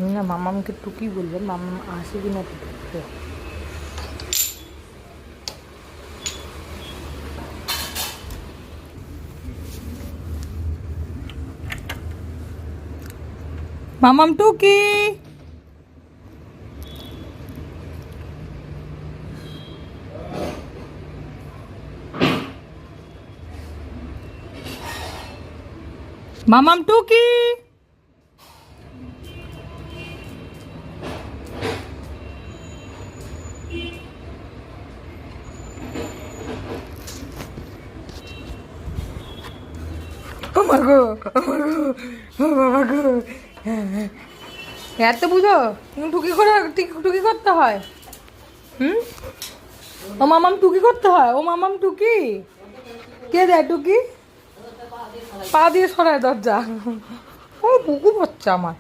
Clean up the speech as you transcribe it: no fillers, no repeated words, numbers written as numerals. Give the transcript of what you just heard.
আমি না মামামকে টুকি বলবো, মামাম আসে কিনা তো দেখতে। মামাম টুকি, মামাম টুকি। আমার গো, আমার গো, ও বাবা গো। এত বুঝো তুমি টুকি করে, টুকি করতে হয়। হুম, ও মামাম টুকি করতে হয়, ও মামাম টুকি কে দেয় টুকি? পা দিয়ে সরায় দরজা। ও বুকু বাচ্চা আমার।